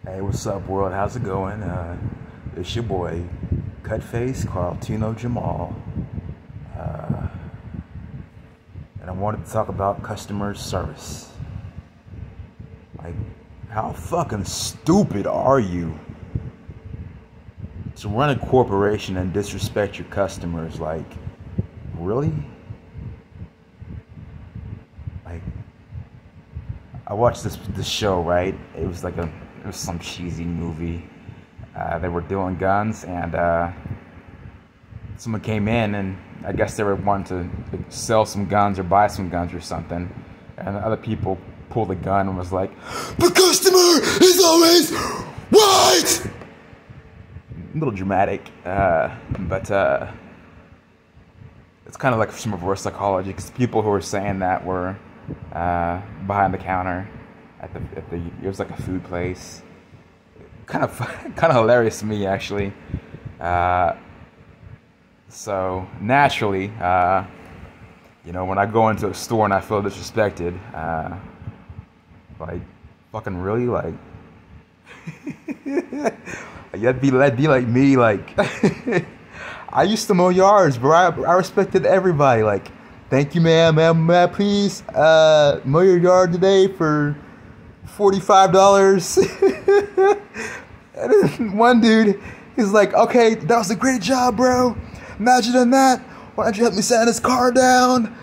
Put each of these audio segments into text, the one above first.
Hey, what's up, world? How's it going? It's your boy, Cutface Carltino Jamal, uh, and I wanted to talk about customer service. Like, how fucking stupid are you to run a corporation and disrespect your customers? Like, really? Like, I watched this show, right? It was some cheesy movie. They were doing guns, and someone came in, and I guess they were wanting to sell some guns or buy some guns or something. And the other people pulled a gun and was like, "The customer is always right!" A little dramatic, but it's kind of like some reverse psychology, because people who were saying that were behind the counter at the it was like a food place. Kind of hilarious to me, actually. So naturally, when I go into a store and I feel disrespected, like, fucking really, like, that'd be like me, like, I used to mow yards, bro. I respected everybody. Like, thank you, ma'am, please mow your yard today for $45. And then one dude, he's like, "Okay, that was a great job, bro. Imagine on that. Why don't you help me sand his car down?"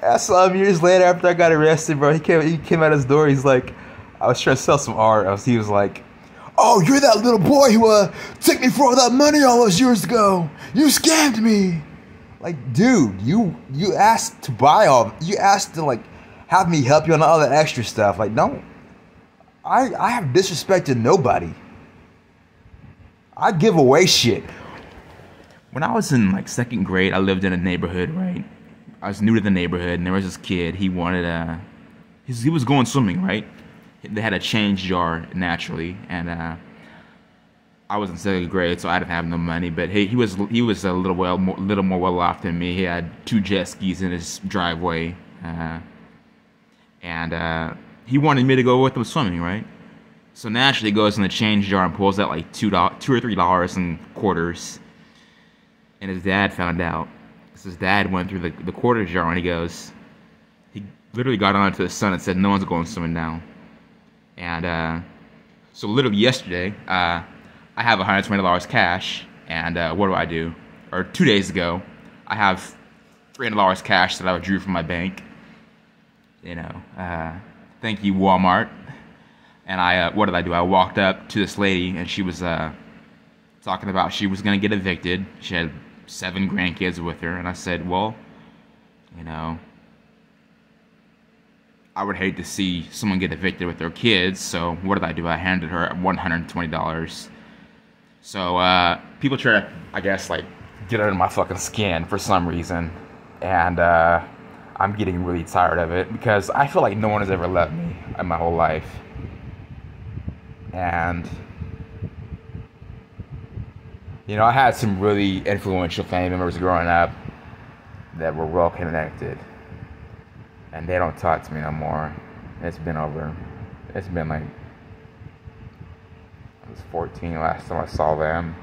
I saw him years later after I got arrested, bro. He came out his door. He's like, I was trying to sell some art. He was like, "Oh, you're that little boy who took me for all that money all those years ago. You scammed me." Like, dude, you asked to you asked to, like, have me help you on all that extra stuff. Like, don't. I have disrespected nobody. I give away shit. When I was in, like, second grade, I lived in a neighborhood, right? I was new to the neighborhood, and there was this kid. He wanted he was going swimming, right? They had a change jar naturally, and I was in second grade, so I didn't have no money. But he was a little more well off than me. He had 2 jet skis in his driveway, and he wanted me to go with him swimming, right? So naturally, he goes in the change jar and pulls out like $2 or $3 in quarters. And his dad found out. So his dad went through the quarter jar, and he literally got onto his son and said, "No one's going swimming now." And so literally yesterday, I have $120 cash, and what do? Or 2 days ago, I have $300 cash that I withdrew from my bank. Thank you, Walmart. And what did I do? I walked up to this lady, and she was talking about she was going to get evicted. She had 7 grandkids with her, and I said, well, I would hate to see someone get evicted with their kids, so what did I do? I handed her $120. So people try to, I guess, like, get under my fucking skin for some reason, and I'm getting really tired of it, because I feel like no one has ever loved me in my whole life. And I had some really influential family members growing up that were well connected, and they don't talk to me no more. It's been like, I was 14 last time I saw them.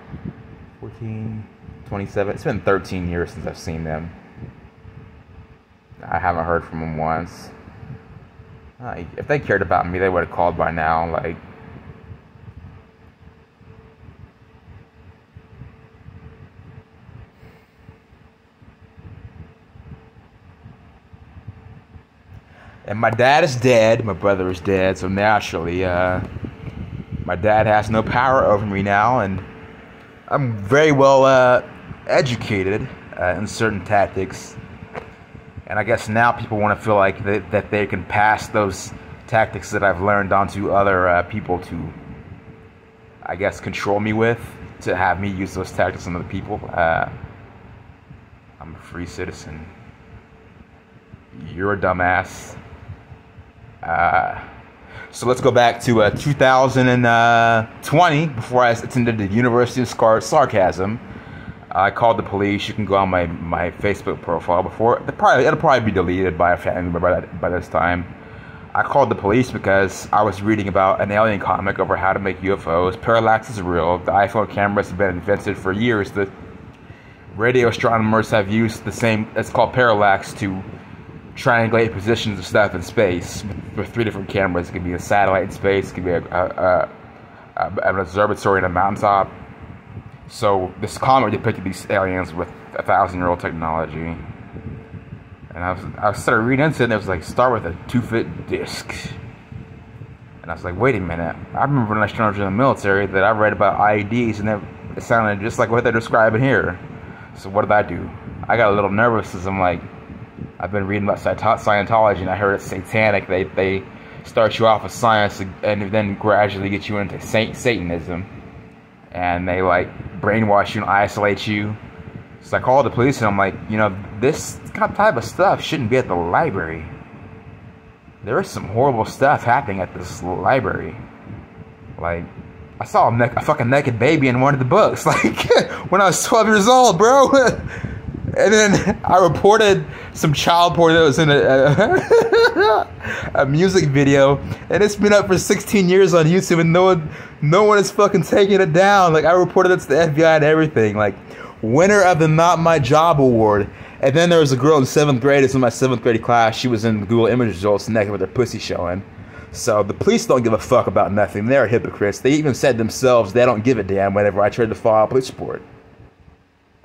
14, 27. It's been 13 years since I've seen them. I haven't heard from them once. If they cared about me, they would have called by now. Like, and my dad is dead. My brother is dead. So naturally, my dad has no power over me now, and I'm very well educated in certain tactics. And I guess now people want to feel like that they can pass those tactics that I've learned onto other people to, I guess, control me with, to have me use those tactics on other people. I'm a free citizen. You're a dumbass. So let's go back to 2020, before I attended the University of Sarcasm. I called the police. You can go on my Facebook profile. It'll probably be deleted by a family member by this time. I called the police because I was reading about an alien comic over how to make UFOs. Parallax is real. The iPhone cameras have been invented for years. The radio astronomers have used the same, it's called parallax, to triangulate positions of stuff in space with 3 different cameras. It could be a satellite in space, it could be an observatory on a mountaintop. So this comic depicted these aliens with 1,000-year-old technology. And I started reading into it, and it was like, start with a 2-foot disc. And I was like, wait a minute. I remember when I was in the military that I read about IEDs, and it sounded just like what they're describing here. So what did I do? I got a little nervous because I'm like, I've been reading about Scientology, and I heard it's satanic. They start you off with science and then gradually get you into Satanism. And they like brainwash you and isolate you. So I called the police, and I'm like, you know, this type of stuff shouldn't be at the library. There is some horrible stuff happening at this library. Like, I saw a fucking naked baby in one of the books, like, when I was 12 years old, bro. And then I reported some child porn that was in a music video, and it's been up for 16 years on YouTube, and no one is fucking taking it down. Like, I reported it to the FBI and everything. Like, winner of the Not My Job award. And then there was a girl in 7th grade. It's in my 7th grade class. She was in Google image results naked with her pussy showing. So the police don't give a fuck about nothing. They're hypocrites. They even said themselves they don't give a damn whenever I tried to file a police report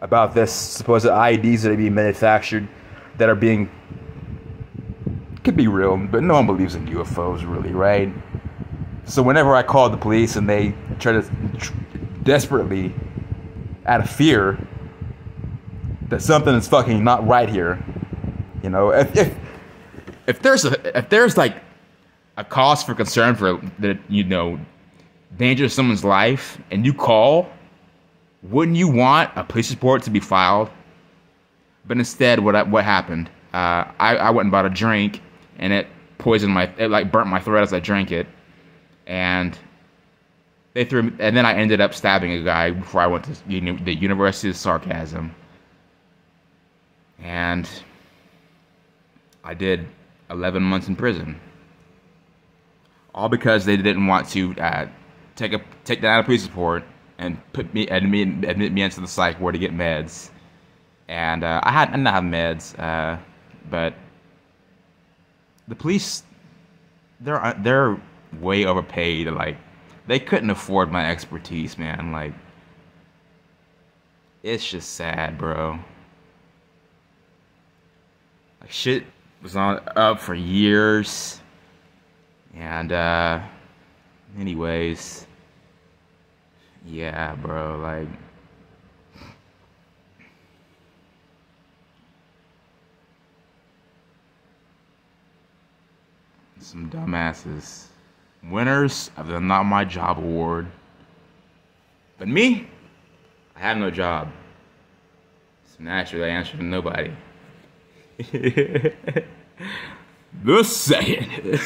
about this supposed IEDs that are being manufactured that are being, could be real, but no one believes in UFOs really, right? So whenever I called the police and they try to desperately, out of fear that something is fucking not right here, you know, if there's like a cause for concern for that, you know, danger to someone's life, and you call, wouldn't you want a police report to be filed? But instead, what happened? I went and bought a drink, and it burnt my throat as I drank it, and and then I ended up stabbing a guy before I went to the University of Sarcasm, and I did 11 months in prison, all because they didn't want to take down a police report and admit me into the psych ward to get meds. And I didn't have meds, but the police, they're way overpaid. Like, they couldn't afford my expertise, man. Like, it's just sad, bro. Like, shit was up for years, and anyways, yeah, bro, like, some dumbasses, winners of the Not My Job award. But me, I have no job, so naturally I answer to nobody. The second.